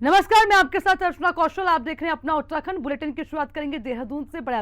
नमस्कार, मैं आपके साथ अर्चना कौशल। आप देख रहे हैं अपना उत्तराखंड बुलेटिन की शुरुआत करेंगे देहरादून से बड़े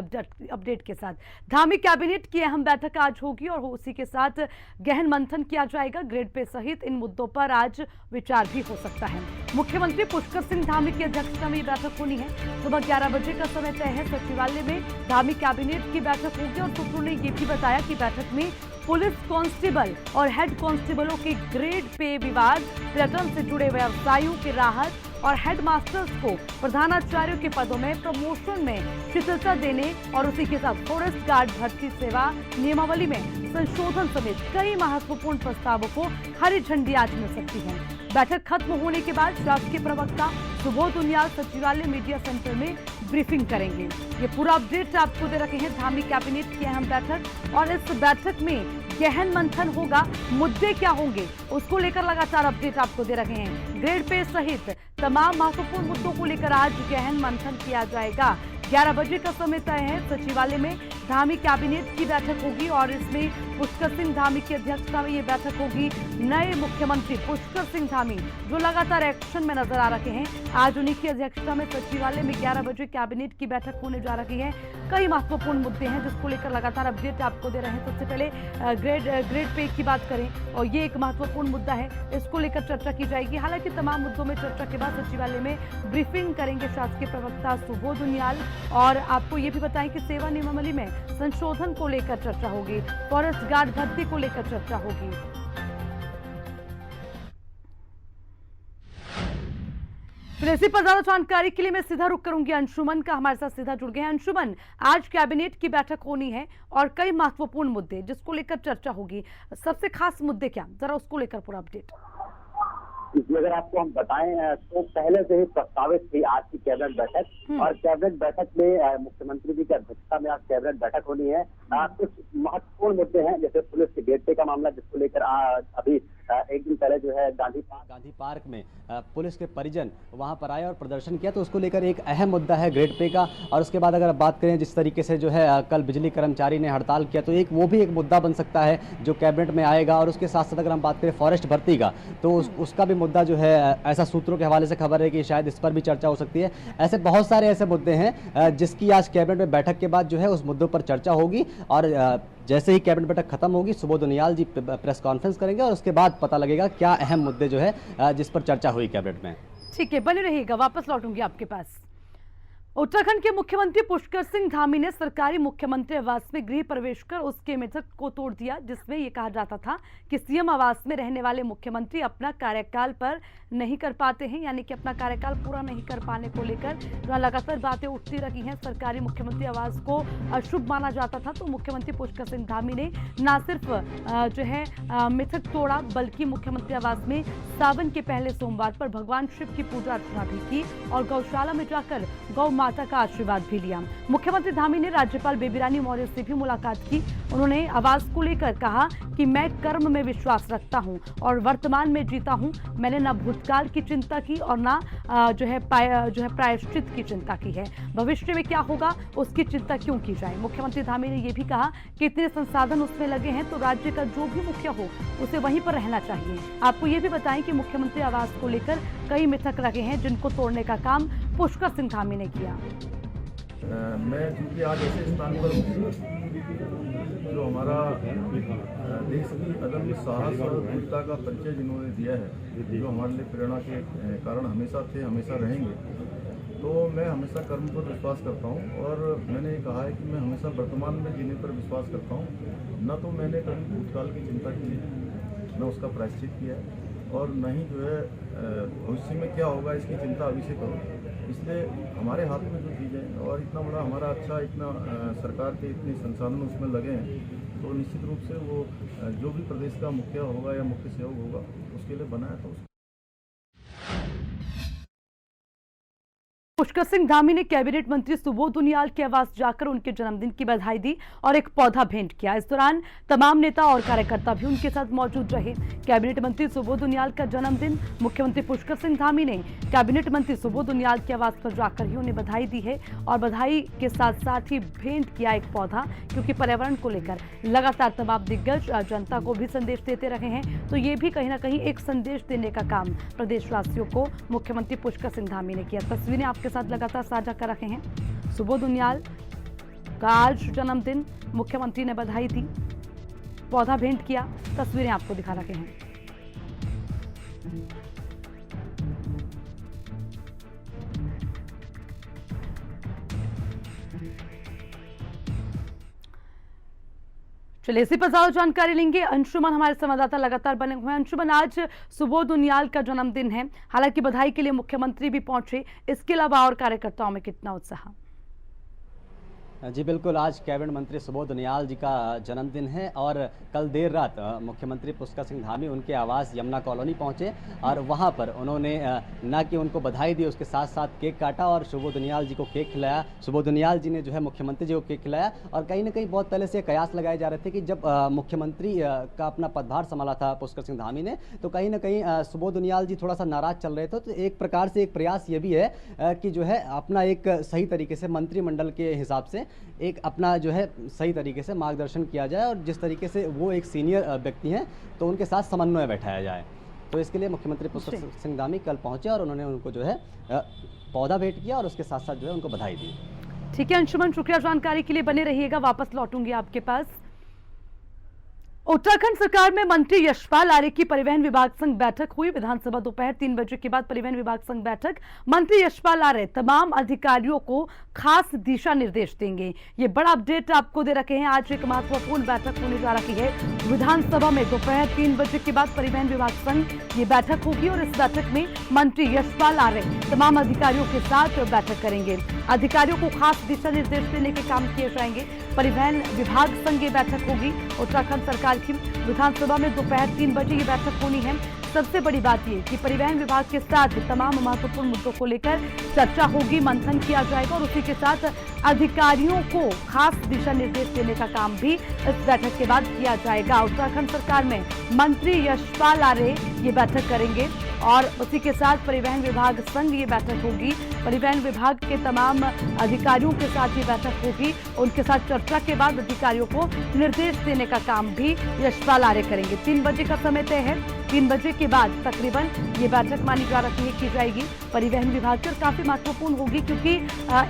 अपडेट के साथ। धामी कैबिनेट की अहम बैठक आज होगी और उसी के साथ गहन मंथन किया जाएगा। ग्रेड पे सहित इन मुद्दों पर आज विचार भी हो सकता है। मुख्यमंत्री पुष्कर सिंह धामी की अध्यक्षता में ये बैठक होनी है। सुबह 11 बजे का समय तय है। सचिवालय में धामी कैबिनेट की बैठक होगी और सूत्रों ने ये भी बताया कि बैठक में पुलिस कांस्टेबल और हेड कांस्टेबलों के ग्रेड पे विवाद, पर्यटन से जुड़े व्यवसायियों की राहत और हेडमास्टर्स को प्रधानाचार्यों के पदों में प्रमोशन में शिथिलता देने और उसी के साथ फॉरेस्ट गार्ड भर्ती सेवा नियमावली में संशोधन समेत कई महत्वपूर्ण प्रस्तावों को हरी झंडी आज मिल सकती है। बैठक खत्म होने के बाद शासकीय प्रवक्ता सुबोध उनियाल सचिवालय मीडिया सेंटर में ब्रीफिंग करेंगे। ये पूरा अपडेट आपको दे रखे हैं धामी कैबिनेट की अहम बैठक, और इस बैठक में गहन मंथन होगा। मुद्दे क्या होंगे उसको लेकर लगातार अपडेट आपको दे रहे हैं। ग्रेड पे सहित तमाम महत्वपूर्ण मुद्दों को लेकर आज गहन मंथन किया जाएगा। 11 बजे का समय तय है। सचिवालय में धामी कैबिनेट की बैठक होगी और इसमें पुष्कर सिंह धामी की अध्यक्षता में ये बैठक होगी। नए मुख्यमंत्री पुष्कर सिंह धामी जो लगातार एक्शन में नजर आ रहे हैं, आज उन्हीं की अध्यक्षता में सचिवालय में 11 बजे कैबिनेट की बैठक होने जा रही है। कई महत्वपूर्ण मुद्दे हैं जिसको लेकर लगातार अपडेट आपको दे रहे हैं। सबसे पहले ग्रेड पे की बात करें और ये एक महत्वपूर्ण मुद्दा है, इसको लेकर चर्चा की जाएगी। हालांकि तमाम मुद्दों में चर्चा के बाद सचिवालय में ब्रीफिंग करेंगे शासकीय प्रवक्ता सुबोध उनियाल, और आपको ये भी बताएं कि सेवा नियमावली में संशोधन को लेकर चर्चा होगी, फॉरेस्ट गार्ड भर्ती को लेकर चर्चा होगी। फिर इसी पर ज्यादा जानकारी के लिए मैं सीधा रुख करूंगी अंशुमन का, हमारे साथ सीधा जुड़ गए हैं। अंशुमन, आज कैबिनेट की बैठक होनी है और कई महत्वपूर्ण मुद्दे जिसको लेकर चर्चा होगी, सबसे खास मुद्दे क्या, जरा उसको लेकर पूरा अपडेट। अगर आपको हम बताएं तो पहले से ही प्रस्तावित थी आज की कैबिनेट बैठक, और कैबिनेट बैठक में मुख्यमंत्री जी की अध्यक्षता में आज कैबिनेट बैठक होनी है। कुछ महत्वपूर्ण मुद्दे हैं, जैसे पुलिस के गेट पे का मामला, जिसको लेकर अभी एक दिन पहले जो है गांधी पार्क में पुलिस के परिजन वहां पर आए और प्रदर्शन किया, तो उसको लेकर एक अहम मुद्दा है ग्रेड पे का। और उसके बाद अगर बात करें जिस तरीके से जो है कल बिजली कर्मचारी ने हड़ताल किया, तो वो भी एक मुद्दा बन सकता है जो कैबिनेट में आएगा। और उसके साथ साथ अगर हम बात करें फॉरेस्ट भर्ती का, तो उसका भी मुद्दा जो है, ऐसा सूत्रों के हवाले से खबर है कि शायद इस पर भी चर्चा हो सकती है। ऐसे बहुत सारे ऐसे मुद्दे हैं जिसकी आज कैबिनेट में बैठक के बाद जो है उस मुद्दों पर चर्चा होगी। और जैसे ही कैबिनेट बैठक खत्म होगी, सुबोध उनियाल जी प्रेस कॉन्फ्रेंस करेंगे और उसके बाद पता लगेगा क्या अहम मुद्दे जो है जिस पर चर्चा हुई कैबिनेट में। ठीक है, बने रहिएगा, वापस लौटूंगी आपके पास। उत्तराखंड के मुख्यमंत्री पुष्कर सिंह धामी ने सरकारी मुख्यमंत्री आवास में गृह प्रवेश कर उसके मिथक को तोड़ दिया, जिसमें यह कहा जाता था कि सीएम आवास में रहने वाले मुख्यमंत्री अपना कार्यकाल पर नहीं कर पाते हैं, यानी कि अपना कार्यकाल पूरा नहीं कर पाने को लेकर लगातार बातें उठती रही हैं। सरकारी मुख्यमंत्री आवास को अशुभ माना जाता था, तो मुख्यमंत्री पुष्कर सिंह धामी ने न सिर्फ जो है मिथक तोड़ा, बल्कि मुख्यमंत्री आवास में सावन के पहले सोमवार पर भगवान शिव की पूजा अर्चना भी की और गौशाला में जाकर गौ माता का आशीर्वाद भी लिया। मुख्यमंत्री धामी ने राज्यपाल बेबी रानी मौर्य से भी मुलाकात की। उन्होंने आवास को लेकर कहा कि मैं कर्म में विश्वास रखता हूं और वर्तमान में जीता हूं। मैंने न भूतकाल की चिंता की और न जो है प्रायश्चित की चिंता की है। भविष्य में क्या होगा उसकी चिंता क्यों की जाए। मुख्यमंत्री धामी ने यह भी कहा कि इतने संसाधन उसमें लगे हैं तो राज्य का जो भी मुखिया हो उसे वहीं पर रहना चाहिए। आपको ये भी बताएं कि मुख्यमंत्री आवास को लेकर कई मिथक लगे हैं जिनको तोड़ने का काम पुष्कर सिंह धामी ने किया। मैं चूँकि आज ऐसे स्थान पर हूँ जो हमारा देश की अदम्य साहस और वीरता का परिचय जिन्होंने दिया है, जो हमारे लिए प्रेरणा के कारण हमेशा थे, हमेशा रहेंगे, तो मैं हमेशा कर्म पर विश्वास करता हूँ। और मैंने कहा है कि मैं हमेशा वर्तमान में जीने पर विश्वास करता हूँ। न तो मैंने कभी भूतकाल की चिंता की है, न उसका प्रायश्चित किया है, और न ही जो है भविष्य में क्या होगा इसकी चिंता अभी से करूँ। इसलिए हमारे हाथ में जो चीज़ें और इतना बड़ा हमारा अच्छा, इतना सरकार के इतने संसाधन उसमें लगे हैं, तो निश्चित रूप से वो जो भी प्रदेश का मुखिया होगा या मुख्य सेवक होगा उसके लिए बना है, तो पुष्कर सिंह धामी ने कैबिनेट मंत्री सुबोध उनियाल के आवास जाकर उनके जन्मदिन की बधाई दी और एक पौधा भेंट किया। इस दौरान तमाम नेता और कार्यकर्ता भी उनके साथ मौजूद रहे। कैबिनेट मंत्री सुबोध उनियाल का जन्मदिन, मुख्यमंत्री पुष्कर सिंह धामी ने कैबिनेट मंत्री सुबोध उनियाल के आवास पर जाकर ही उन्हें बधाई दी है और बधाई के साथ साथ ही भेंट किया एक पौधा, क्योंकि पर्यावरण को लेकर लगातार तमाम दिग्गज जनता को भी संदेश देते रहे हैं। तो ये भी कहीं ना कहीं एक संदेश देने का काम प्रदेशवासियों को मुख्यमंत्री पुष्कर सिंह धामी ने किया। तस्वीरें आपके साथ लगातार साझा कर रहे हैं। सुबोध उनियाल का आज जन्मदिन, मुख्यमंत्री ने बधाई दी, पौधा भेंट किया, तस्वीरें आपको दिखा रहे हैं। चलिए इसी पर ज्यादा जानकारी लेंगे। अंशुमन हमारे संवाददाता लगातार बने हुए हैं। अंशुमन, आज सुबोध उनियाल का जन्मदिन है, हालांकि बधाई के लिए मुख्यमंत्री भी पहुंचे, इसके अलावा और कार्यकर्ताओं में कितना उत्साह? जी बिल्कुल, आज कैबिनेट मंत्री सुबोध उनियाल जी का जन्मदिन है और कल देर रात मुख्यमंत्री पुष्कर सिंह धामी उनके आवास यमुना कॉलोनी पहुंचे और वहां पर उन्होंने न कि उनको बधाई दी, उसके साथ साथ केक काटा और सुबोध उनियाल जी को केक खिलाया। सुबोध उनियाल जी ने जो है मुख्यमंत्री जी को केक खिलाया और कहीं ना कहीं बहुत पहले से कयास लगाए जा रहे थे कि जब मुख्यमंत्री का अपना पदभार संभाला था पुष्कर सिंह धामी ने, तो कहीं ना कहीं सुबोध उनियाल जी थोड़ा सा नाराज चल रहे थे। तो एक प्रकार से एक प्रयास ये भी है कि जो है अपना एक सही तरीके से मंत्रिमंडल के हिसाब से एक अपना जो है सही तरीके से मार्गदर्शन किया जाए और जिस तरीके से वो एक सीनियर व्यक्ति हैं तो उनके साथ समन्वय बैठाया जाए। तो इसके लिए मुख्यमंत्री पुष्कर सिंह धामी कल पहुंचे और उन्होंने उनको जो है पौधा भेंट किया और उसके साथ साथ जो है उनको बधाई दी। ठीक है अंशुमन, शुक्रिया जानकारी के लिए, बने रहिएगा, वापस लौटूंगी आपके पास। उत्तराखंड सरकार में मंत्री यशपाल आर्य की परिवहन विभाग संग बैठक हुई। विधानसभा दोपहर 3 बजे के बाद परिवहन विभाग संग बैठक। मंत्री यशपाल आर्य तमाम अधिकारियों को खास दिशा निर्देश देंगे। ये बड़ा अपडेट आपको दे रखे हैं। आज एक महत्वपूर्ण बैठक होने जा रही है विधानसभा में। दोपहर 3 बजे के बाद परिवहन विभाग संग ये बैठक होगी और इस बैठक में मंत्री यशपाल आर्य तमाम अधिकारियों के साथ बैठक करेंगे। अधिकारियों को खास दिशा निर्देश देने के काम किए जाएंगे। परिवहन विभाग संग ये बैठक होगी उत्तराखंड सरकार की। विधानसभा में दोपहर 3 बजे ये बैठक होनी है। सबसे बड़ी बात ये कि परिवहन विभाग के साथ तमाम महत्वपूर्ण मुद्दों को लेकर चर्चा होगी, मंथन किया जाएगा और उसी के साथ अधिकारियों को खास दिशा निर्देश देने का काम भी इस बैठक के बाद किया जाएगा। उत्तराखंड सरकार में मंत्री यशपाल आर्य ये बैठक करेंगे और उसी के साथ परिवहन विभाग संग ये बैठक होगी। परिवहन विभाग के तमाम अधिकारियों के साथ ये बैठक होगी। उनके साथ चर्चा के बाद अधिकारियों को निर्देश देने का काम भी यशपाल आर्य करेंगे। 3 बजे का समय तय है। 3 बजे के बाद तकरीबन ये बैठक मानी जा रही है की जाएगी परिवहन विभाग की और काफी महत्वपूर्ण होगी क्योंकि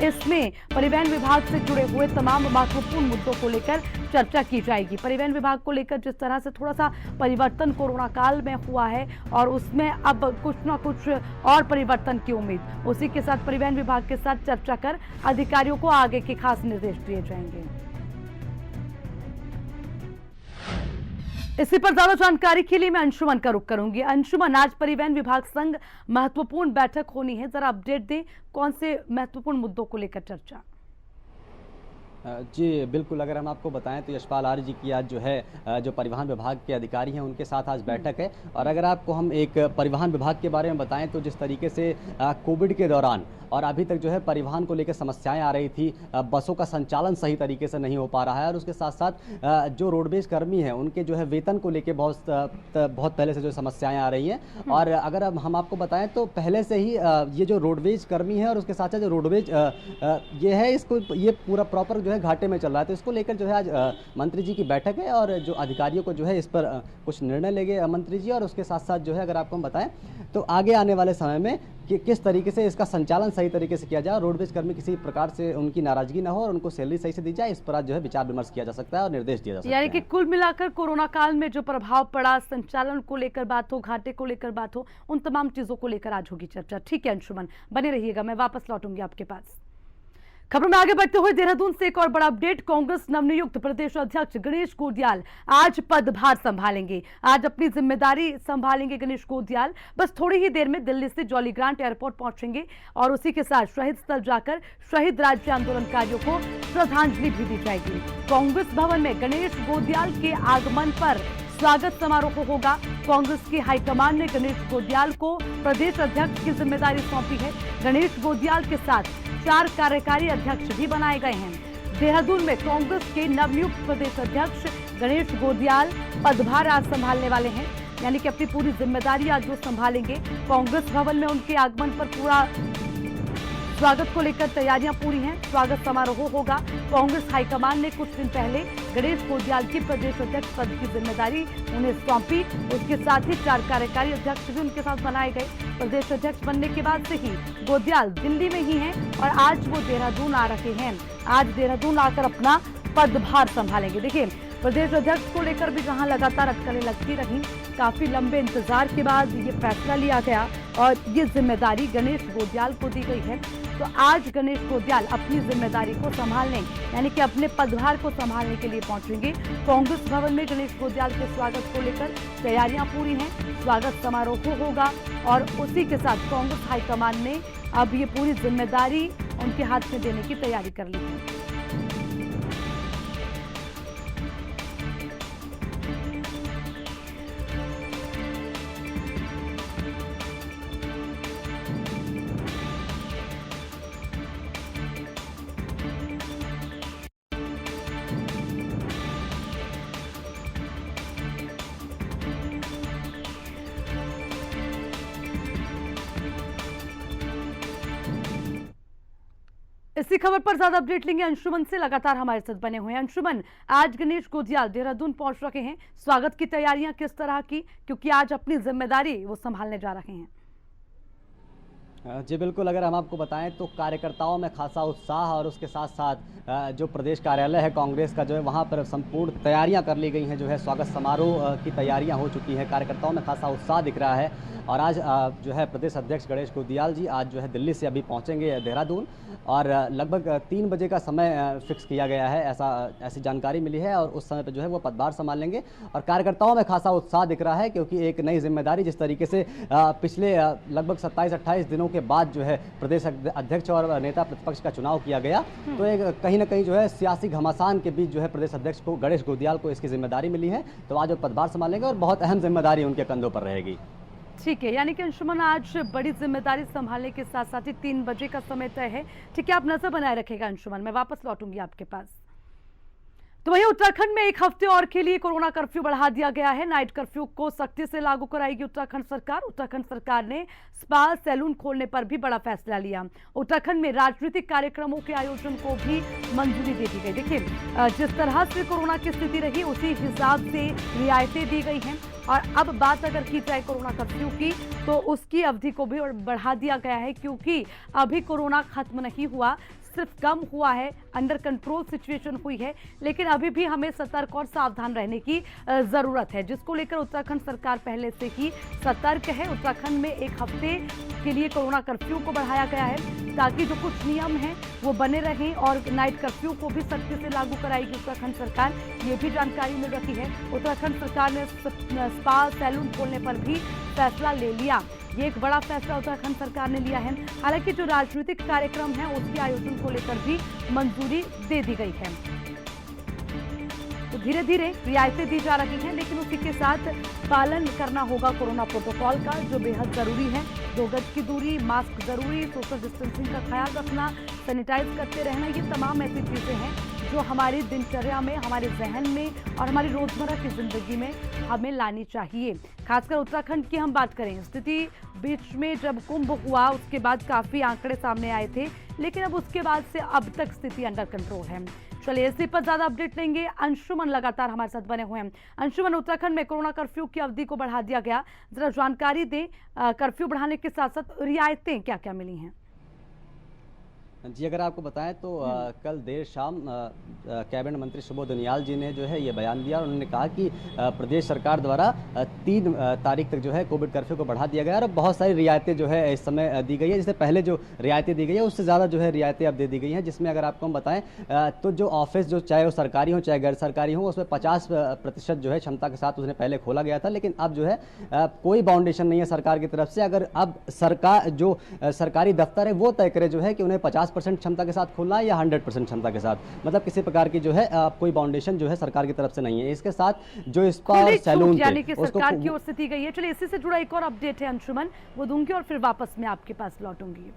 इसमें परिवहन विभाग से जुड़े हुए तमाम महत्वपूर्ण मुद्दों को लेकर चर्चा की जाएगी। परिवहन विभाग को लेकर जिस तरह से थोड़ा सा परिवर्तन कोरोना काल में हुआ है और उसमें अब कुछ ना कुछ और परिवर्तन की उम्मीद, उसी के साथ परिवहन विभाग के साथ चर्चा कर अधिकारियों को आगे के खास निर्देश दिए जाएंगे। इसी पर ज्यादा जानकारी के लिए मैं अंशुमन का रुख करूंगी। अंशुमन, आज परिवहन विभाग संग महत्वपूर्ण बैठक होनी है, जरा अपडेट दें, कौन से महत्वपूर्ण मुद्दों को लेकर चर्चा? जी बिल्कुल, अगर हम आपको बताएं तो यशपाल आर्य जी की आज जो है जो परिवहन विभाग के अधिकारी हैं उनके साथ आज बैठक है। और अगर आपको हम एक परिवहन विभाग के बारे में बताएं तो जिस तरीके से कोविड के दौरान और अभी तक जो है परिवहन को लेकर समस्याएं आ रही थी, बसों का संचालन सही तरीके से नहीं हो पा रहा है और उसके साथ साथ जो रोडवेज कर्मी हैं उनके जो है वेतन को लेकर बहुत पहले से जो समस्याएं आ रही हैं। और अगर हम आपको बताएं तो पहले से ही ये जो रोडवेज कर्मी है और उसके साथ साथ जो रोडवेज ये है, इसको ये पूरा प्रॉपर जो है घाटे में चल रहा है। तो इसको लेकर जो है आज मंत्री जी की बैठक है और जो अधिकारियों को जो है इस पर कुछ निर्णय लेंगे मंत्री जी। और उसके साथ साथ जो है अगर आपको हम बताएं तो आगे आने वाले समय में कि किस तरीके से इसका संचालन सही तरीके से किया जाए, रोडवेज कर्मी किसी प्रकार से उनकी नाराजगी ना हो और उनको सैलरी सही से दी जाए, इस पर आज जो है विचार विमर्श किया जा सकता है और निर्देश दिया जा सकता है। यानी कि कुल मिलाकर कोरोना काल में जो प्रभाव पड़ा, संचालन को लेकर बात हो, घाटे को लेकर बात हो, उन तमाम चीजों को लेकर आज होगी चर्चा। ठीक है अंशुमन, बने रहिएगा, मैं वापस लौटूंगी आपके पास। खबरों में आगे बढ़ते हुए देहरादून से एक और बड़ा अपडेट। कांग्रेस नवनियुक्त प्रदेश अध्यक्ष गणेश गोदियाल आज पदभार संभालेंगे। आज अपनी जिम्मेदारी संभालेंगे गणेश गोदियाल। बस थोड़ी ही देर में दिल्ली से जॉली ग्रांट एयरपोर्ट पहुंचेंगे और उसी के साथ शहीद स्थल जाकर शहीद राज्य आंदोलनकारियों को श्रद्धांजलि भी दी जाएगी। कांग्रेस भवन में गणेश गोदियाल के आगमन पर स्वागत समारोह होगा। कांग्रेस की हाईकमान ने गणेश गोदियाल को प्रदेश अध्यक्ष की जिम्मेदारी सौंपी है। गणेश गोदियाल के साथ 4 कार्यकारी अध्यक्ष भी बनाए गए हैं। देहरादून में कांग्रेस के नवनियुक्त प्रदेश अध्यक्ष गणेश गोदियाल पदभार आज संभालने वाले हैं, यानी कि अपनी पूरी जिम्मेदारी आज वो संभालेंगे। कांग्रेस भवन में उनके आगमन पर पूरा स्वागत को लेकर तैयारियां पूरी हैं। स्वागत समारोह होगा। कांग्रेस हाईकमान ने कुछ दिन पहले गणेश गोदियाल की प्रदेश अध्यक्ष पद की जिम्मेदारी उन्हें सौंपी। उसके साथ ही 4 कार्यकारी अध्यक्ष भी उनके साथ बनाए गए। प्रदेश अध्यक्ष बनने के बाद से ही गोदियाल दिल्ली में ही हैं और आज वो देहरादून आ रहे हैं। आज देहरादून आकर अपना पदभार संभालेंगे। देखिए, प्रदेश अध्यक्ष को लेकर भी जहां लगातार अटकलें लगती रहीं, काफी लंबे इंतजार के बाद ये फैसला लिया गया और ये जिम्मेदारी गणेश गोदियाल को दी गई है। तो आज गणेश गोदियाल अपनी जिम्मेदारी को संभालने, यानी कि अपने पदभार को संभालने के लिए पहुंचेंगे। कांग्रेस भवन में गणेश गोदियाल के स्वागत को लेकर तैयारियां पूरी हैं। स्वागत समारोह होगा और उसी के साथ कांग्रेस हाईकमान ने अब ये पूरी जिम्मेदारी उनके हाथ में देने की तैयारी कर ली है। इसी खबर पर ज्यादा अपडेट लेंगे अंशुमन से, लगातार हमारे साथ बने हुए हैं। अंशुमन, आज गणेश गोदियाल देहरादून पहुंच रहे हैं, स्वागत की तैयारियां किस तरह की, क्योंकि आज अपनी जिम्मेदारी वो संभालने जा रहे हैं? जी बिल्कुल, अगर हम आपको बताएं तो कार्यकर्ताओं में खासा उत्साह और उसके साथ साथ जो प्रदेश कार्यालय है कांग्रेस का जो है वहां पर संपूर्ण तैयारियां कर ली गई हैं। जो है स्वागत समारोह की तैयारियां हो चुकी हैं। कार्यकर्ताओं में खासा उत्साह दिख रहा है और आज जो है प्रदेश अध्यक्ष गणेश गोदियाल जी आज जो है दिल्ली से अभी पहुंचेंगे देहरादून और लगभग 3 बजे का समय फिक्स किया गया है, ऐसी जानकारी मिली है और उस समय पर जो है वो पदभार संभालेंगे। और कार्यकर्ताओं में खासा उत्साह दिख रहा है क्योंकि एक नई जिम्मेदारी, जिस तरीके से पिछले लगभग 27-28 दिनों के बाद जो है प्रदेश अध्यक्ष और नेता प्रतिपक्ष का चुनाव किया गया, तो एक कहीं ना कहीं जो है सियासी घमासान के बीच जो है प्रदेश अध्यक्ष को गणेश गोदियाल को इसकी जिम्मेदारी मिली है। तो आज वो पदभार संभालेंगे और बहुत अहम जिम्मेदारी उनके कंधों पर रहेगी। ठीक है, यानी कि अंशुमन आज बड़ी जिम्मेदारी संभालने के साथ साथ ही 3 बजे का समय तय है। ठीक है, आप नजर बनाए रखेगा अंशुमन, मैं वापस लौटूंगी आपके पास। तो वहीं उत्तराखंड में 1 हफ्ते और के लिए कोरोना कर्फ्यू बढ़ा दिया गया है। नाइट कर्फ्यू को सख्ती से लागू कराएगी उत्तराखंड सरकार। उत्तराखंड सरकार ने स्पा सैलून खोलने पर भी बड़ा फैसला लिया। उत्तराखंड में राजनीतिक कार्यक्रमों के आयोजन को भी मंजूरी दे दी गई। देखिए, जिस तरह से कोरोना की स्थिति रही उसी हिसाब से रियायतें दी गई हैं और अब बात अगर की जाए कोरोना कर्फ्यू की तो उसकी अवधि को भी बढ़ा दिया गया है, क्योंकि अभी कोरोना खत्म नहीं हुआ, सिर्फ कम हुआ है, अंडर कंट्रोल सिचुएशन हुई है, लेकिन अभी भी हमें सतर्क और सावधान रहने की जरूरत है, जिसको लेकर उत्तराखंड सरकार पहले से ही सतर्क है। उत्तराखंड में 1 हफ्ते के लिए कोरोना कर्फ्यू को बढ़ाया गया है ताकि जो कुछ नियम हैं वो बने रहें और नाइट कर्फ्यू को भी सख्ती से लागू कराएगी उत्तराखंड सरकार, ये भी जानकारी मिल रही है। उत्तराखंड सरकार ने स्पा सैलून खोलने पर भी फैसला ले लिया। ये एक बड़ा फैसला उत्तराखंड सरकार ने लिया है। हालांकि जो राजनीतिक कार्यक्रम है उसके आयोजन को लेकर भी मंजूरी दे दी गई है। तो धीरे धीरे रियायतें दी जा रही हैं, लेकिन उसी के साथ पालन करना होगा कोरोना प्रोटोकॉल का, जो बेहद जरूरी है। 2 गज की दूरी, मास्क जरूरी, सोशल डिस्टेंसिंग का ख्याल रखना, सैनिटाइज करते रहना, ये तमाम ऐसी चीजें हैं जो हमारी दिनचर्या में, हमारे जहन में और हमारी रोजमर्रा की जिंदगी में हमें लानी चाहिए। खासकर उत्तराखंड की हम बात करें, स्थिति बीच में जब कुंभ हुआ उसके बाद काफी आंकड़े सामने आए थे, लेकिन अब उसके बाद से अब तक स्थिति अंडर कंट्रोल है। चलिए, इसी पर ज्यादा अपडेट लेंगे। अंशुमन लगातार हमारे साथ बने हुए हैं। अंशुमन, उत्तराखंड में कोरोना कर्फ्यू की अवधि को बढ़ा दिया गया, जरा जानकारी दें। कर्फ्यू बढ़ाने के साथ साथ रियायतें क्या क्या मिली हैं? जी, अगर आपको बताएं तो कल देर शाम कैबिनेट मंत्री सुबोध उनियाल जी ने जो है ये बयान दिया और उन्होंने कहा कि प्रदेश सरकार द्वारा 3 तारीख तक जो है कोविड कर्फ्यू को बढ़ा दिया गया और बहुत सारी रियायतें जो है इस समय दी गई है। जिससे पहले जो रियायतें दी गई है उससे ज़्यादा जो है रियायतें अब दे दी गई हैं, जिसमें अगर आपको हम बताएं तो जो ऑफिस जो चाहे वो सरकारी हो चाहे गैर सरकारी हो उसमें 50% जो है क्षमता के साथ उसने पहले खोला गया था, लेकिन अब जो है कोई बाउंडेशन नहीं है सरकार की तरफ से। अगर अब सरकार जो सरकारी दफ्तर है वो तय करे जो है कि उन्हें 50 50% क्षमता के साथ खोलना है या 100% क्षमता के साथ, मतलब किसी प्रकार की जो है कोई बाउंडेशन जो है सरकार की तरफ से नहीं है। इसके साथ जो स्पा और सैलून यानी कि सरकार की ओर से दी गई है। चलिए इसी से जुड़ा एक और अपडेट है अंशुमन, वो दूंगी और फिर वापस मैं आपके पास लौटूंगी।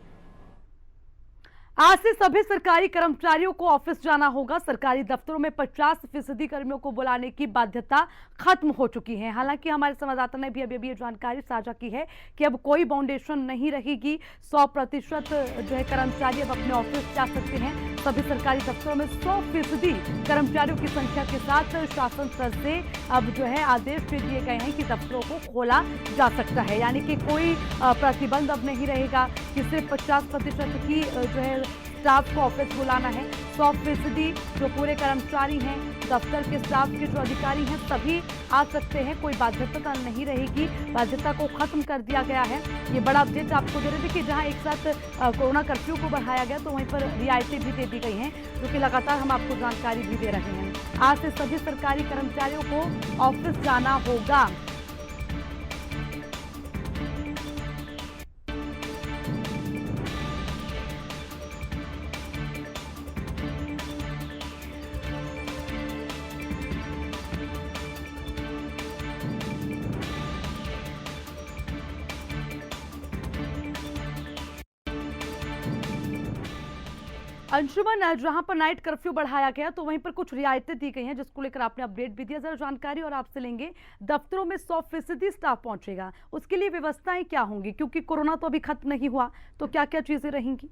आज से सभी सरकारी कर्मचारियों को ऑफिस जाना होगा। सरकारी दफ्तरों में 50% कर्मियों को बुलाने की बाध्यता खत्म हो चुकी है। हालांकि हमारे संवाददाता ने भी अभी ये जानकारी साझा की है कि अब कोई बाउंडेशन नहीं रहेगी। 100% जो है कर्मचारी अब अपने ऑफिस जा सकते हैं। सभी सरकारी दफ्तरों में 100% कर्मचारियों की संख्या के साथ शासन स्तर से अब जो है आदेश दे दिए गए हैं कि दफ्तरों को खोला जा सकता है, यानी कि कोई प्रतिबंध अब नहीं रहेगा कि सिर्फ 50% की जो है स्टाफ को ऑफिस बुलाना है। 100% जो पूरे कर्मचारी हैं, दफ्तर के स्टाफ के जो अधिकारी हैं, सभी आ सकते हैं। कोई बाध्यता नहीं रहेगी, बाध्यता को खत्म कर दिया गया है। ये बड़ा अपडेट आपको दे रहे थे कि जहां एक साथ कोरोना कर्फ्यू को बढ़ाया गया तो वहीं पर रियायतें भी दे दी गई हैं, जो कि लगातार हम आपको जानकारी भी दे रहे हैं। आज से सभी सरकारी कर्मचारियों को ऑफिस जाना होगा। अंशुमन, जहां पर नाइट कर्फ्यू बढ़ाया गया तो वहीं पर कुछ रियायतें दी गई हैं, जिसको लेकर आपने अपडेट भी दिया। जरा जानकारी और आपसे लेंगे। दफ्तरों में 100% स्टाफ पहुंचेगा, उसके लिए व्यवस्थाएं क्या होंगी, क्योंकि कोरोना तो अभी खत्म नहीं हुआ, तो क्या क्या चीजें रहेंगी?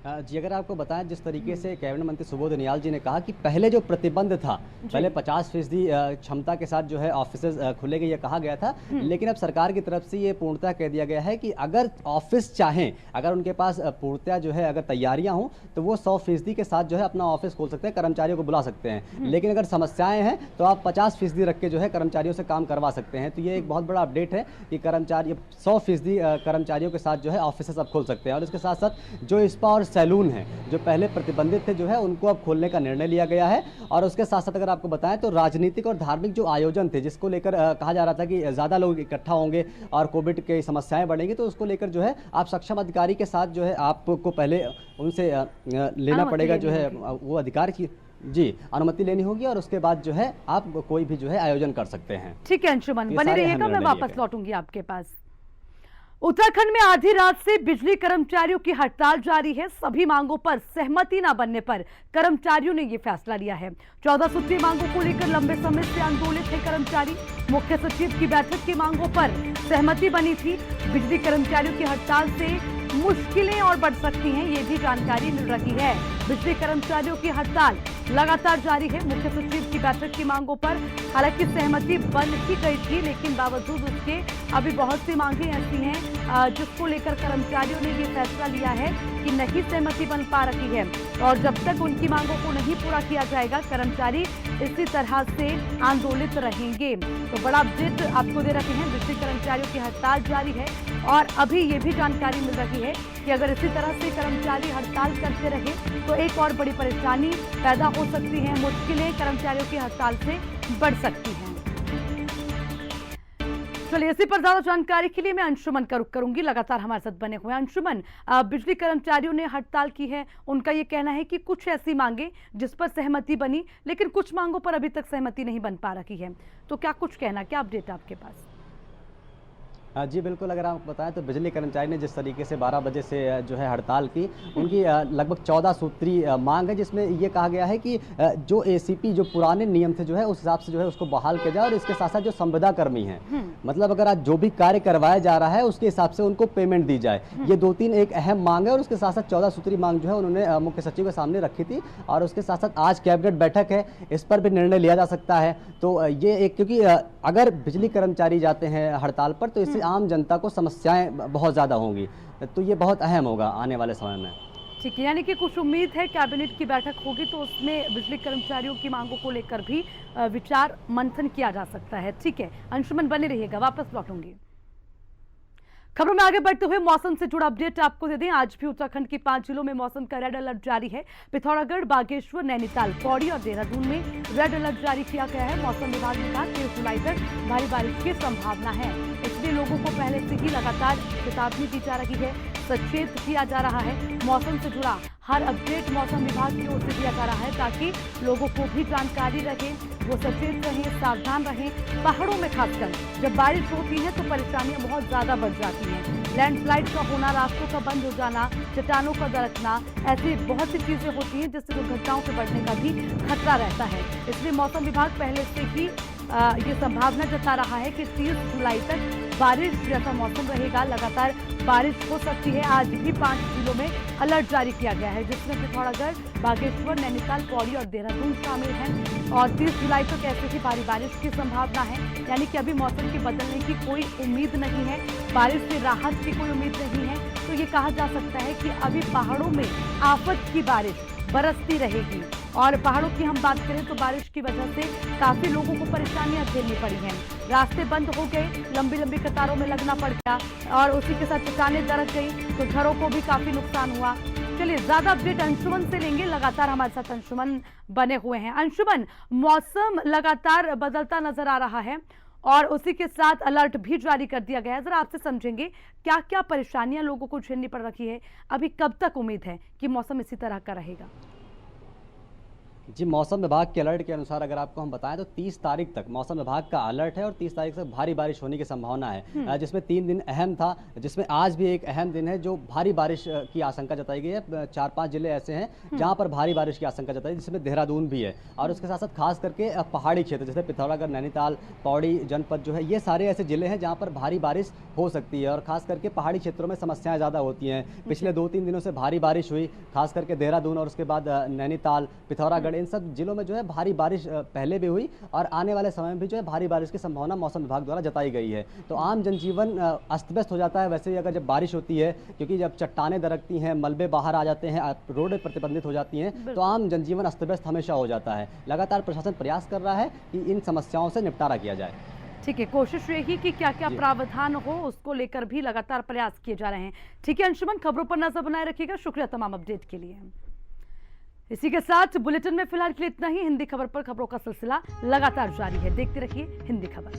जी, अगर आपको बताएं, जिस तरीके से कैबिनेट मंत्री सुबोध नियाल जी ने कहा कि पहले जो प्रतिबंध था, पहले 50% क्षमता के साथ जो है ऑफिस खुलेंगे ये कहा गया था, लेकिन अब सरकार की तरफ से ये पूर्णतः कह दिया गया है कि अगर ऑफिस चाहें, अगर उनके पास पूर्णतः जो है अगर तैयारियां हों तो वो 100% के साथ जो है अपना ऑफिस खोल सकते हैं, कर्मचारियों को बुला सकते हैं। लेकिन अगर समस्याएं हैं तो आप 50% रख के जो है कर्मचारियों से काम करवा सकते हैं। तो ये एक बहुत बड़ा अपडेट है कि कर्मचारी 100% कर्मचारियों के साथ जो है ऑफिस अब खोल सकते हैं। और इसके साथ साथ जो स्पा और सैलून है, जो पहले प्रतिबंधित थे, जो है उनको अब खोलने का निर्णय लिया गया है। और उसके साथ साथ अगर आपको बताएं तो राजनीतिक और धार्मिक जो आयोजन थे, जिसको लेकर कहा जा रहा था कि ज़्यादा लोग इकट्ठा होंगे और कोविड की समस्याएं बढ़ेंगी, तो उसको लेकर जो है आप सक्षम अधिकारी के साथ जो है आपको पहले उनसे लेना पड़ेगा, जो है वो अधिकार की जी अनुमति लेनी होगी और उसके बाद जो है आप कोई भी जो है आयोजन कर सकते हैं। ठीक है अंशुमन, बने रहिएगा, मैं वापस लौटूंगी आपके पास। उत्तराखंड में आधी रात से बिजली कर्मचारियों की हड़ताल जारी है। सभी मांगों पर सहमति न बनने पर कर्मचारियों ने यह फैसला लिया है। 14 सूत्रीय मांगों को लेकर लंबे समय से आंदोलित है कर्मचारी। मुख्य सचिव की बैठक की मांगों पर सहमति बनी थी। बिजली कर्मचारियों की हड़ताल से मुश्किलें और बढ़ सकती हैं, ये भी जानकारी मिल रही है। बिजली कर्मचारियों की हड़ताल लगातार जारी है। मुख्य सचिव की बैठक की मांगों पर हालांकि सहमति बन ही गई थी, लेकिन बावजूद उसके अभी बहुत सी मांगें ऐसी हैं जिसको लेकर कर्मचारियों ने ये फैसला लिया है कि नहीं सहमति बन पा रही है। और जब तक उनकी मांगों को नहीं पूरा किया जाएगा, कर्मचारी इसी तरह से आंदोलित रहेंगे। तो बड़ा अपडेट आपको दे रहे हैं, बिजली कर्मचारियों की हड़ताल जारी है। और अभी ये भी जानकारी मिल रही है कि अगर इसी तरह से कर्मचारी हड़ताल करते रहे तो एक और बड़ी परेशानी पैदा हो सकती है। मुश्किलें कर्मचारियों की हड़ताल से बढ़ सकती हैं। चलिए, इसी पर ज्यादा जानकारी के लिए मैं अंशुमन का रुख करूंगी, लगातार हमारे साथ बने हुए। अंशुमन, बिजली कर्मचारियों ने हड़ताल की है। उनका ये कहना है कि कुछ ऐसी मांगे जिस पर सहमति बनी, लेकिन कुछ मांगों पर अभी तक सहमति नहीं बन पा रही है। तो क्या कुछ कहना, क्या अपडेट आपके पास? जी बिल्कुल, अगर आप बताएं तो बिजली कर्मचारी ने जिस तरीके से 12 बजे से जो है हड़ताल की, उनकी लगभग 14 सूत्रीय मांग है, जिसमें ये कहा गया है कि जो एसीपी जो पुराने नियम थे जो है उस हिसाब से जो है उसको बहाल किया जाए। और इसके साथ साथ जो संविदा कर्मी हैं, मतलब अगर आज जो भी कार्य करवाया जा रहा है उसके हिसाब से उनको पेमेंट दी जाए। ये 2-3 एक अहम मांग है। और उसके साथ साथ 14 सूत्रीय मांग जो है उन्होंने मुख्य सचिव के सामने रखी थी। और उसके साथ साथ आज कैबिनेट बैठक है, इस पर भी निर्णय लिया जा सकता है। तो ये एक, क्योंकि अगर बिजली कर्मचारी जाते हैं हड़ताल पर तो इससे आम जनता को समस्याएं बहुत ज़्यादा होंगी। तो ये बहुत अहम होगा आने वाले समय में। ठीक है, यानी कि कुछ उम्मीद है कैबिनेट की बैठक होगी तो उसमें बिजली कर्मचारियों की मांगों को लेकर भी विचार मंथन किया जा सकता है। ठीक है अंशुमन, बने रहिएगा, वापस लौटूंगी। खबरों में आगे बढ़ते हुए मौसम से जुड़ा अपडेट आपको दे दें। आज भी उत्तराखंड के 5 जिलों में मौसम का रेड अलर्ट जारी है। पिथौरागढ़, बागेश्वर, नैनीताल, पौड़ी और देहरादून में रेड अलर्ट जारी किया गया है। मौसम विभाग ने कहा 23 जुलाई तक भारी बारिश की संभावना है, इसलिए लोगों को पहले से ही लगातार चेतावनी दी जा रही है। सचेत किया जा रहा है। मौसम से जुड़ा हर अपडेट मौसम विभाग की ओर से दिया जा रहा है ताकि लोगों को भी जानकारी रहे, वो सचेत रहें, सावधान रहें। पहाड़ों में खासकर जब बारिश होती है तो परेशानियां बहुत ज्यादा बढ़ जाती हैं। लैंडस्लाइड का होना, रास्तों का बंद हो जाना, चट्टानों का दरकना, ऐसी बहुत सी चीजें होती हैं जिससे दुर्घटनाओं के बढ़ने का भी खतरा रहता है। इसलिए मौसम विभाग पहले से ही ये संभावना जता रहा है कि 30 जुलाई तक बारिश जैसा मौसम रहेगा। लगातार बारिश हो सकती है। आज भी 5 जिलों में अलर्ट जारी किया गया है, जिसमें पिथौरागढ़, बागेश्वर, नैनीताल, पौड़ी और देहरादून शामिल हैं। और 30 जुलाई तक ऐसे ही भारी बारिश की संभावना है, यानी कि अभी मौसम के बदलने की कोई उम्मीद नहीं है, बारिश से राहत की कोई उम्मीद नहीं है। तो ये कहा जा सकता है कि अभी पहाड़ों में आफत की बारिश बरसती रहेगी। और पहाड़ों की हम बात करें तो बारिश की वजह से काफी लोगों को परेशानियां झेलनी पड़ी हैं। रास्ते बंद हो गए, लंबी लंबी कतारों में लगना पड़ गया और उसी के साथ चट्टानें दरक गई, तो घरों को भी काफी नुकसान हुआ। चलिए ज्यादा अपडेट अंशुमन से लेंगे, लगातार हमारे साथ अंशुमन बने हुए हैं। अंशुमन, मौसम लगातार बदलता नजर आ रहा है और उसी के साथ अलर्ट भी जारी कर दिया गया है। जरा आपसे समझेंगे क्या क्या परेशानियां लोगों को झेलनी पड़ रही है, अभी कब तक उम्मीद है कि मौसम इसी तरह का रहेगा? जी, मौसम विभाग के अलर्ट के अनुसार अगर आपको हम बताएं तो 30 तारीख तक मौसम विभाग का अलर्ट है और 30 तारीख तक भारी बारिश होने की संभावना है, जिसमें 3 दिन अहम था, जिसमें आज भी एक अहम दिन है जो भारी बारिश की आशंका जताई गई है। 4-5 जिले ऐसे हैं जहां पर भारी बारिश की आशंका जताई, जिसमें देहरादून भी है और उसके साथ साथ खास करके पहाड़ी क्षेत्र जैसे पिथौरागढ़, नैनीताल, पौड़ी जनपद जो है, ये सारे ऐसे जिले हैं जहाँ पर भारी बारिश हो सकती है और खास करके पहाड़ी क्षेत्रों में समस्याएं ज़्यादा होती हैं। पिछले 2-3 दिनों से भारी बारिश हुई, खास करके देहरादून और उसके बाद नैनीताल, पिथौरागढ़, इन सब जिलों में जो है भारी बारिश पहले भी हुई और आने वाले समय में भी जो है भारी बारिश की संभावना मौसम विभाग द्वारा जताई गई है। तो आम जनजीवन अस्त व्यस्त हो जाता है वैसे ही अगर जब बारिश होती है, क्योंकि जब चट्टानें दरकती हैं, मलबे बाहर आ जाते हैं, रोड प्रतिबंधित हो जाती हैं, तो आम जनजीवन अस्त व्यस्त हमेशा हो जाता है। लगातार प्रशासन प्रयास कर रहा है कि इन समस्याओं से निपटारा किया जाए। ठीक है, कोशिश रहेगी कि क्या क्या प्रावधान हो उसको लेकर भी लगातार प्रयास किए जा रहे हैं। ठीक है अंशुमन, खबरों पर नजर बनाए रखिएगा, शुक्रिया तमाम अपडेट के लिए। इसी के साथ बुलेटिन में फिलहाल के लिए इतना ही। हिंदी खबर पर खबरों का सिलसिला लगातार जारी है, देखते रहिए हिंदी खबर।